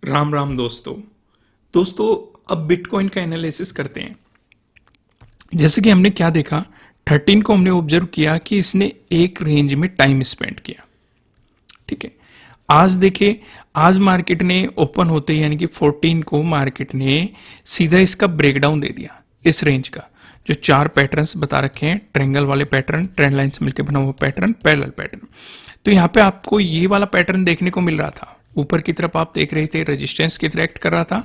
राम राम दोस्तों अब बिटकॉइन का एनालिसिस करते हैं। जैसे कि हमने क्या देखा, 13 को हमने ऑब्जर्व किया कि इसने एक रेंज में टाइम स्पेंड किया। ठीक है, आज देखे, आज मार्केट ने ओपन होते यानी कि 14 को मार्केट ने सीधा इसका ब्रेकडाउन दे दिया। इस रेंज का जो चार पैटर्न्स बता रखे हैं, ट्रायंगल वाले पैटर्न, ट्रेंड लाइन से मिलकर बना हुआ पैटर्न, पैरेलल पैटर्न, तो यहाँ पे आपको ये वाला पैटर्न देखने को मिल रहा था। ऊपर की तरफ आप देख रहे थे रेजिस्टेंस की तरह एक्ट कर रहा था,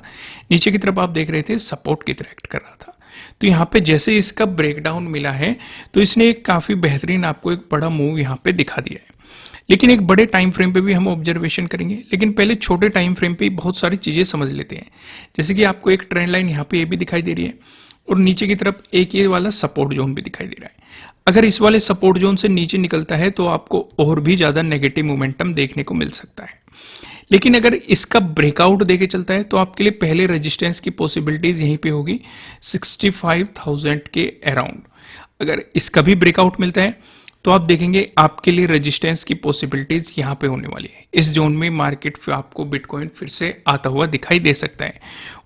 नीचे की तरफ आप देख रहे थे सपोर्ट की तरह एक्ट कर रहा था। तो यहाँ पे जैसे इसका ब्रेकडाउन मिला है तो इसने एक काफी बेहतरीन आपको एक बड़ा मूव यहाँ पे दिखा दिया है। लेकिन एक बड़े टाइम फ्रेम पे भी हम ऑब्जर्वेशन करेंगे, लेकिन पहले छोटे टाइम फ्रेम पे बहुत सारी चीजें समझ लेते हैं। जैसे कि आपको एक ट्रेंड लाइन यहाँ पे ये भी दिखाई दे रही है और नीचे की तरफ एक ये वाला सपोर्ट जोन भी दिखाई दे रहा है। अगर इस वाले सपोर्ट जोन से नीचे निकलता है तो आपको और भी ज्यादा नेगेटिव मोमेंटम देखने को मिल सकता है। लेकिन अगर इसका ब्रेकआउट देके चलता है तो आपके लिए पहले रेजिस्टेंस की पॉसिबिलिटीज यहीं पे होगी 65,000 के अराउंड। अगर इसका भी ब्रेकआउट मिलता है तो आप देखेंगे आपके लिए रेजिस्टेंस की पॉसिबिलिटीज यहां पे होने वाली है। इस जोन में मार्केट फिर आपको बिटकॉइन फिर से आता हुआ दिखाई दे सकता है।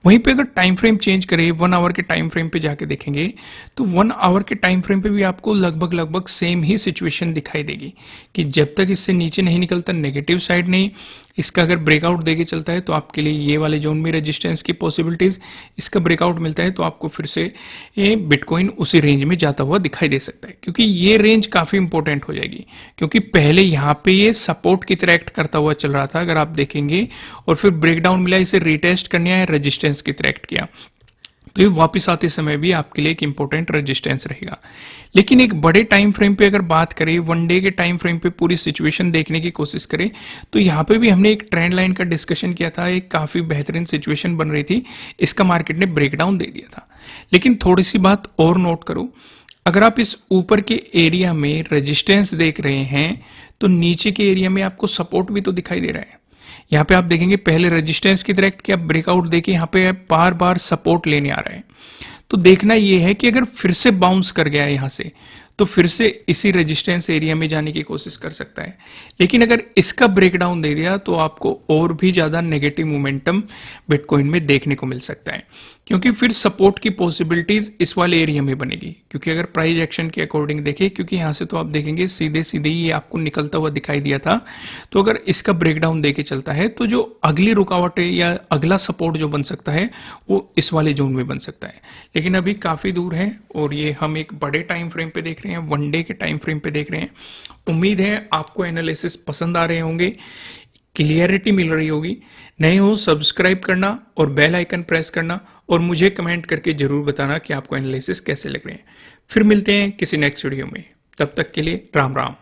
वहीं पे अगर टाइम फ्रेम चेंज करें, 1 आवर के टाइम फ्रेम पे जाके देखेंगे तो 1 आवर के टाइम फ्रेम पे भी आपको लगभग सेम ही सिचुएशन दिखाई देगी कि जब तक इससे नीचे नहीं निकलता, नेगेटिव साइड नहीं, इसका अगर ब्रेकआउट देके चलता है तो आपके लिए ये वाले जोन में रेजिस्टेंस की पॉसिबिलिटीज, इसका ब्रेकआउट मिलता है तो आपको फिर से ये बिटकॉइन उसी रेंज में जाता हुआ दिखाई दे सकता है। क्योंकि ये रेंज काफी इंपॉर्टेंट हो जाएगी, क्योंकि पहले यहाँ पे ये सपोर्ट की तरह एक्ट करता हुआ चल रहा था अगर आप देखेंगे, और फिर ब्रेकडाउन मिला, इसे रिटेस्ट करने आया, रेजिस्टेंस की तरह एक्ट किया, तो ये वापस आते समय भी आपके लिए एक इंपॉर्टेंट रेजिस्टेंस रहेगा। लेकिन एक बड़े टाइम फ्रेम पे अगर बात करें, 1 डे के टाइम फ्रेम पे पूरी सिचुएशन देखने की कोशिश करें तो यहाँ पे भी हमने एक ट्रेंड लाइन का डिस्कशन किया था। एक काफी बेहतरीन सिचुएशन बन रही थी, इसका मार्केट ने ब्रेकडाउन दे दिया था। लेकिन थोड़ी सी बात और नोट करो, अगर आप इस ऊपर के एरिया में रेजिस्टेंस देख रहे हैं तो नीचे के एरिया में आपको सपोर्ट भी तो दिखाई दे रहा है। यहाँ पे आप देखेंगे पहले रेजिस्टेंस की तरह क्या ब्रेकआउट देके यहाँ पे बार बार सपोर्ट लेने आ रहा है। तो देखना ये है कि अगर फिर से बाउंस कर गया है यहाँ से तो फिर से इसी रेजिस्टेंस एरिया में जाने की कोशिश कर सकता है। लेकिन अगर इसका ब्रेकडाउन दे दिया तो आपको और भी ज्यादा नेगेटिव मोमेंटम बिटकॉइन में देखने को मिल सकता है, क्योंकि फिर सपोर्ट की पॉसिबिलिटीज इस वाले एरिया में बनेगी। क्योंकि अगर प्राइस एक्शन के अकॉर्डिंग देखें, क्योंकि यहां से तो आप देखेंगे सीधे सीधे ये आपको निकलता हुआ दिखाई दिया था, तो अगर इसका ब्रेकडाउन देके चलता है तो जो अगली रुकावट है या अगला सपोर्ट जो बन सकता है वो इस वाले जोन में बन सकता है। लेकिन अभी काफी दूर है और ये हम एक बड़े टाइम फ्रेम पे देख रहे हैं, 1 डे के टाइम फ्रेम पे देख रहे हैं। उम्मीद है आपको एनालिसिस पसंद आ रहे होंगे, क्लियरिटी मिल रही होगी। नए हो सब्सक्राइब करना और बेल आइकन प्रेस करना और मुझे कमेंट करके जरूर बताना कि आपको एनालिसिस कैसे लग रहे हैं। फिर मिलते हैं किसी नेक्स्ट वीडियो में, तब तक के लिए राम राम।